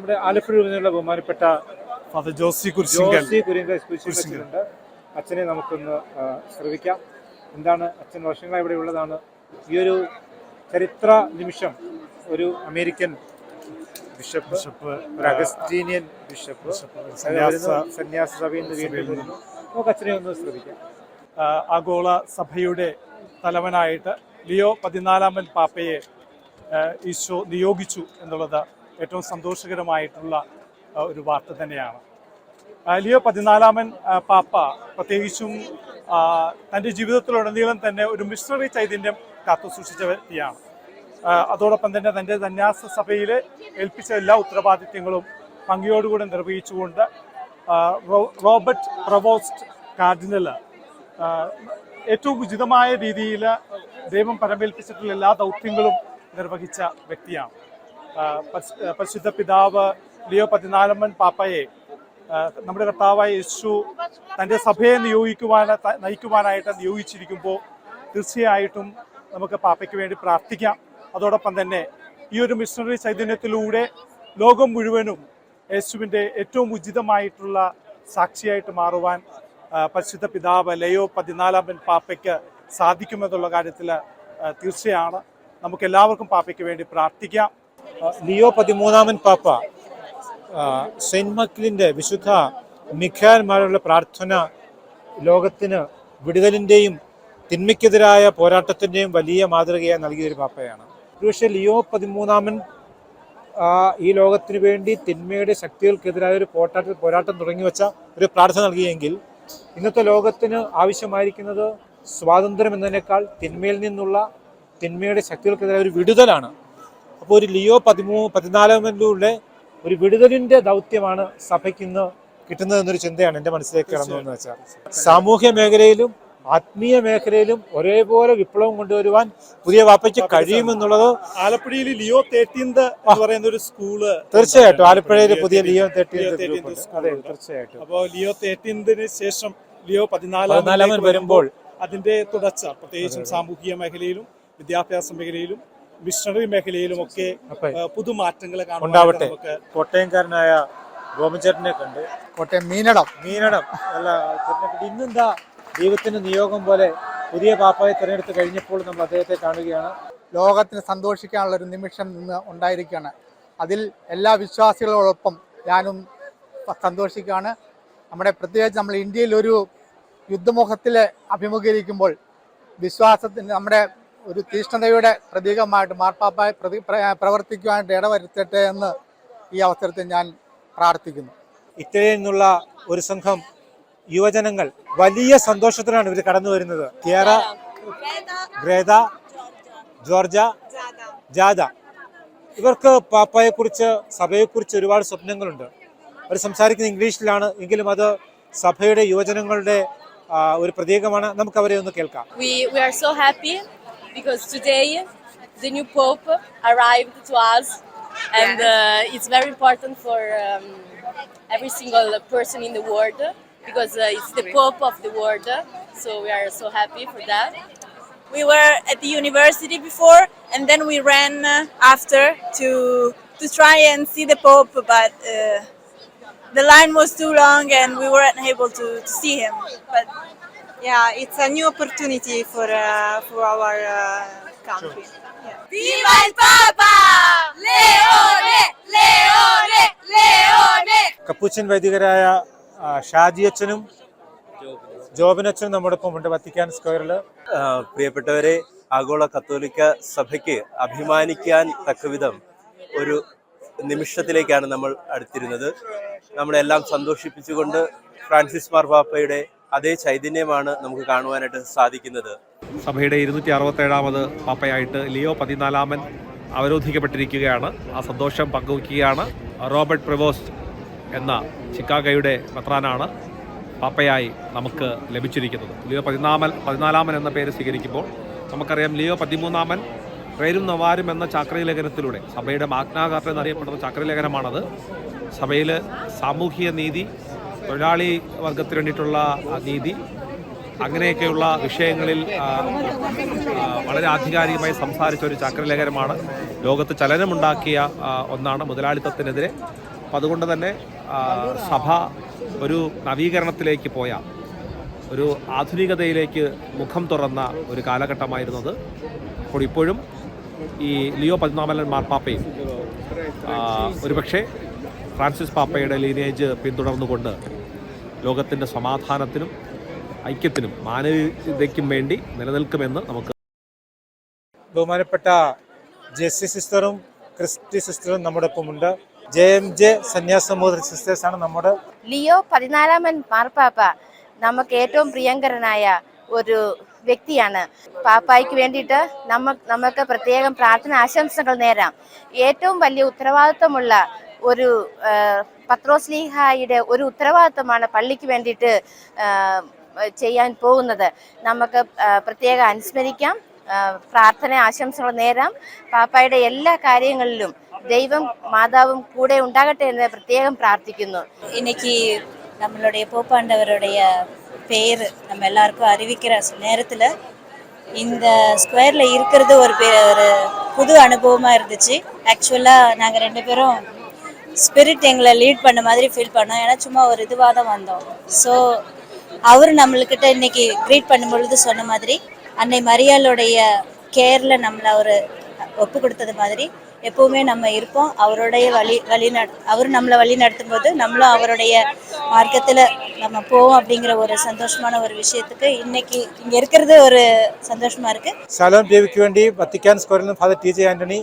നമ്മുടെ ആലപ്പുഴയിൽ നിന്നുള്ള ബഹുമാനപ്പെട്ട ഫാദർ ജോസി കുരിശിങ്കൽ അച്ഛനെ നമുക്കൊന്ന് ശ്രവിക്കാം. എന്താണ് അച്ഛൻ വർഷങ്ങളായി ഇവിടെ ഉള്ളതാണ്. ഈ ഒരു ചരിത്ര നിമിഷം ഒരു അമേരിക്കൻ ബിഷപ്പ്, ഒരു അഗസ്റ്റീനിയൻ ബിഷപ്പ് സന്യാസ സഭയിൽ നിന്ന് വീണ്ടും വരുന്നു. നമുക്ക് അച്ഛനെ ഒന്ന് ശ്രദ്ധിക്കാം. ആഗോള സഭയുടെ തലവനായിട്ട് ലിയോ 14 പാപ്പയെ ഈശോ നിയോഗിച്ചു എന്നുള്ളത് ഏറ്റവും സന്തോഷകരമായിട്ടുള്ള ഒരു വാർത്ത തന്നെയാണ്. ലിയോ 14 പാപ്പ പ്രത്യേകിച്ചും തൻ്റെ ജീവിതത്തിലുടനീളം തന്നെ ഒരു മിഷണറി ചൈതന്യം കാത്തു സൂക്ഷിച്ച വ്യക്തിയാണ്. അതോടൊപ്പം തന്നെ തൻ്റെ സന്യാസ സഭയിൽ ഏൽപ്പിച്ച എല്ലാ ഉത്തരവാദിത്യങ്ങളും ഭംഗിയോടുകൂടെ നിർവഹിച്ചുകൊണ്ട് റോബർട്ട് പ്രവോസ്റ്റ് കാർഡിനൽ ഏറ്റവും ഉചിതമായ രീതിയിൽ ദൈവം പരമേൽപ്പിച്ചിട്ടുള്ള എല്ലാ ദൗത്യങ്ങളും നിർവഹിച്ച വ്യക്തിയാണ്. പരിശുദ്ധ പിതാവ് ലിയോ 14 പാപ്പയെ നമ്മുടെ കർത്താവായ യേശു തൻ്റെ സഭയെ നയിക്കുവാനായിട്ട് നിയോഗിച്ചിരിക്കുമ്പോൾ തീർച്ചയായിട്ടും നമുക്ക് പാപ്പയ്ക്ക് വേണ്ടി പ്രാർത്ഥിക്കാം. അതോടൊപ്പം തന്നെ ഈ ഒരു മിഷണറി ചൈതന്യത്തിലൂടെ ലോകം മുഴുവനും യേശുവിൻ്റെ ഏറ്റവും ഉചിതമായിട്ടുള്ള സാക്ഷിയായിട്ട് മാറുവാൻ പരിശുദ്ധ പിതാവ് ലിയോ 14 പാപ്പയ്ക്ക് സാധിക്കുമെന്നുള്ള കാര്യത്തിൽ തീർച്ചയാണ്. നമുക്ക് എല്ലാവർക്കും പാപ്പയ്ക്ക് വേണ്ടി പ്രാർത്ഥിക്കാം. ലിയോ 13 പാപ്പ സെയിന്റ് മൈക്കിളിന്റെ വിശുദ്ധ മിഖായൽമാരുള്ള പ്രാർത്ഥന ലോകത്തിന് വിടുതലിന്റെയും തിന്മയ്ക്കെതിരായ പോരാട്ടത്തിന്റെയും വലിയ മാതൃകയായി നൽകിയ ഒരു പാപ്പയാണ്. പക്ഷേ ലിയോ 13 ഈ ലോകത്തിന് വേണ്ടി തിന്മയുടെ ശക്തികൾക്കെതിരായ ഒരു പോരാട്ടം തുടങ്ങി വെച്ച ഒരു പ്രാർത്ഥന നൽകിയെങ്കിൽ ഇന്നത്തെ ലോകത്തിന് ആവശ്യമായിരിക്കുന്നത് സ്വാതന്ത്ര്യം എന്നതിനേക്കാൾ തിന്മയിൽ നിന്നുള്ള തിന്മയുടെ ശക്തികൾക്കെതിരായ ഒരു വിടുതലാണ്. അപ്പോൾ ഒരു ലിയോ 14 ഒരു വിടുതലിന്റെ ദൗത്യമാണ് സഭയ്ക്ക് ഇന്ന് കിട്ടുന്നത് എന്നൊരു ചിന്തയാണ് എൻ്റെ മനസ്സിലേക്ക് കടന്നു എന്ന് വെച്ചാൽ, സാമൂഹ്യ മേഖലയിലും ആത്മീയ മേഖലയിലും ഒരേപോലെ വിപ്ലവം കൊണ്ടുവരുവാൻ പുതിയ പാപ്പയ്ക്ക് കഴിയുമെന്നുള്ളത്. ആലപ്പുഴയിൽ ലിയോ 13 എന്ന് പറയുന്ന ഒരു സ്കൂള് തീർച്ചയായിട്ടും ആലപ്പുഴയിൽ പുതിയ ലിയോ 13 അതെ തീർച്ചയായിട്ടും. അപ്പോൾ ലിയോ 13 ശേഷം ലിയോ 14 വരുമ്പോൾ അതിന്റെ തുടർച്ച പ്രത്യേകിച്ചും സാമൂഹിക മേഖലയിലും വിദ്യാഭ്യാസ മേഖലയിലും മിഷണറി മേഖലയിലും ഒക്കെ പുതുമാറ്റങ്ങളെ ഉണ്ടാവട്ടെ. കോട്ടയംകാരനായ ഗോപചേട്ടനെ കണ്ട് കോട്ടയം മീനടം അല്ല ഇന്നെന്താ ദൈവത്തിന്റെ നിയോഗം പോലെ പുതിയ പാപ്പായെ തിരഞ്ഞെടുത്ത് കഴിഞ്ഞപ്പോൾ നമ്മൾ അദ്ദേഹത്തെ കാണുകയാണ്. ലോകത്തിന് സന്തോഷിക്കാനുള്ള ഒരു നിമിഷം ഇന്ന് ഉണ്ടായിരിക്കുകയാണ്. അതിൽ എല്ലാ വിശ്വാസികളോടൊപ്പം ഞാനും സന്തോഷിക്കുകയാണ്. പ്രത്യേകിച്ച് നമ്മൾ ഇന്ത്യയിൽ ഒരു യുദ്ധമുഖത്തിൽ അഭിമുഖീകരിക്കുമ്പോൾ വിശ്വാസത്തിന് നമ്മുടെ ഒരു തീഷ്ണതയുടെ പ്രതീകമായിട്ട് മാർപ്പാപ്പായ പ്രവർത്തിക്കുവാനായിട്ട് ഇടവരുത്തട്ടെ എന്ന് ഈ അവസരത്തിൽ ഞാൻ പ്രാർത്ഥിക്കുന്നു. ഇറ്റലിയിൽ നിന്നുള്ള ഒരു സംഘം യുവജനങ്ങൾ വലിയ സന്തോഷത്തിലാണ് ഇവർ കടന്നു വരുന്നത്. ഗ്രേത, ജോർജ, ജാഥ. ഇവർക്ക് പാപ്പായെക്കുറിച്ച് സഭയെക്കുറിച്ച് ഒരുപാട് സ്വപ്നങ്ങളുണ്ട്. അവർ സംസാരിക്കുന്ന ഇംഗ്ലീഷിലാണ് എങ്കിലും അത് സഭയുടെ യുവജനങ്ങളുടെ ഒരു പ്രതീകമാണ്. നമുക്ക് അവരെ ഒന്ന് കേൾക്കാം. We are so happy because today the new Pope arrived to us, and it's very important for every single person in the world because it's the Pope of the world. So we are so happy for that. We were at the university before, and then we ran after to try and see the Pope, but the line was too long and we weren't able to see him. But yeah, it's a new opportunity for our country. Yeah. Viva il Papa! Leone! Leone! Leone! Capuchin വൈദികരായ ഷാജി അച്ഛനും ജോബിനച്ഛനും നമ്മോടൊപ്പം ഉണ്ട് Vatican സ്ക്വയറിൽ. പ്രിയപ്പെട്ടവരെ, ആഗോള കത്തോലിക്ക സഭയ്ക്ക് അഭിമാനിക്കാൻ തക്കവിധം ഒരു നിമിഷത്തിലേക്കാണ് നമ്മൾ അടുത്തിരുന്നത്. നമ്മളെല്ലാം സന്തോഷിപ്പിച്ചുകൊണ്ട് ഫ്രാൻസിസ് മാർപ്പാപ്പയുടെ അതേ ചൈതന്യമാണ് നമുക്ക് കാണുവാനായിട്ട് സാധിക്കുന്നത്. സഭയുടെ 267ാമത് പാപ്പയായിട്ട് ലിയോ 14 അവരോധിക്കപ്പെട്ടിരിക്കുകയാണ്. ആ സന്തോഷം പങ്കുവയ്ക്കുകയാണ്. റോബർട്ട് പ്രവോസ്റ്റ് എന്ന ചിക്കാഗോയുടെ മെത്രാനാണ് പാപ്പയായി നമുക്ക് ലഭിച്ചിരിക്കുന്നത്. ലിയോ 14 എന്ന പേര് സ്വീകരിക്കുമ്പോൾ നമുക്കറിയാം ലിയോ 13 റേരും നവാരും എന്ന ചാക്രിക ലേഖനത്തിലൂടെ സഭയുടെ മാഗ്നാ കാർട്ട എന്നറിയപ്പെടുന്ന ചാക്രിക ലേഖനമാണത്. സഭയിൽ സാമൂഹിക നീതി, തൊഴിലാളി വർഗത്തിന് വേണ്ടിയിട്ടുള്ള നീതി, അങ്ങനെയൊക്കെയുള്ള വിഷയങ്ങളിൽ വളരെ ആധികാരികമായി സംസാരിച്ച ഒരു ചാക്രിക ലേഖനമാണ്. ലോകത്ത് ചലനമുണ്ടാക്കിയ ഒന്നാണ്. മുതലാളിത്തത്തിനെതിരെ അപ്പം അതുകൊണ്ട് തന്നെ സഭ ഒരു നവീകരണത്തിലേക്ക് പോയ, ഒരു ആധുനികതയിലേക്ക് മുഖം തുറന്ന ഒരു കാലഘട്ടമായിരുന്നത്. അപ്പോൾ ഇപ്പോഴും ഈ ലിയോ 14 മാർപ്പാപ്പയും ഒരുപക്ഷെ ഫ്രാൻസിസ് പാപ്പയുടെ ലീനേജ് പിന്തുടർന്നുകൊണ്ട് ലോകത്തിൻ്റെ സമാധാനത്തിനും ഐക്യത്തിനും മാനവികതയ്ക്കും വേണ്ടി നിലനിൽക്കുമെന്ന് നമുക്ക്. ബഹുമാനപ്പെട്ട ജെസ്സി സിസ്റ്ററും ക്രിസ്റ്റി സിസ്റ്ററും നമ്മുടെ ഒപ്പമുണ്ട്. JMJ സന്യാസമൂഹ സിസ്റ്റേഴ്സാണ് നമ്മുടെ. ലിയോ 14 മാർപ്പാപ്പ നമുക്ക് ഏറ്റവും പ്രിയങ്കരനായ ഒരു വ്യക്തിയാണ്. പാപ്പായ്ക്ക് വേണ്ടിയിട്ട് നമുക്ക് പ്രത്യേകം പ്രാർത്ഥന ആശംസകൾ നേരാം. ഏറ്റവും വലിയ ഉത്തരവാദിത്വമുള്ള ഒരു പത്രോസ്ലീഹായുടെ ഒരു ഉത്തരവാദിത്വമാണ് പള്ളിക്ക് വേണ്ടിയിട്ട് ചെയ്യാൻ പോകുന്നത്. നമുക്ക് പ്രത്യേകം അനുസ്മരിക്കാം, പ്രാർത്ഥന ആശംസകൾ നേരാം. പാപ്പായുടെ എല്ലാ കാര്യങ്ങളിലും ദൈവം മാതാവും കൂടെ ഉണ്ടാകട്ടെ എന്ന് പ്രത്യേകം പ്രാർത്ഥിക്കുന്നു. இன்னைக்கு நம்மளுடைய போப்பாண்டவருடைய பேர் நம்ம எல்லாருக்கும் அறிவிக்கிற நேரத்தில் இந்த ஸ்கொயரில் இருக்கிறது ஒரு புது அனுபவமாக இருந்துச்சு. ஆக்சுவலாக நாங்கள் 2 பேரும் ஸ்பிரிட் எங்களை லீட் பண்ண மாதிரி ஃபீல் பண்ணோம். ஏன்னா சும்மா ஒரு இதுவாக தான் வந்தோம். ஸோ அவர் நம்மளுக்கிட்ட இன்னைக்கு க்ரீட் பண்ணும்பொழுது சொன்ன மாதிரி அன்னை மரியாளுடைய கேரில் நம்மளை அவர் ஒப்பு கொடுத்தது மாதிரி எப்பவுமே நம்ம இருப்போம். அவருடைய அவர் நம்மளை வழி நடத்தும் போது நம்மளும் அவருடைய மார்க்கத்தில் நம்ம போவோம் அப்படிங்கிற ஒரு சந்தோஷமான ஒரு விஷயத்துக்கு இன்னைக்கு இங்கே இருக்கிறது ஒரு சந்தோஷமா இருக்கு. ശലോം ദേവിക്ക് വേണ്ടി വത്തിക്കാൻ സ്ക്വയറിൽ നിന്ന് ഫാദർ TJ ആന്റണി.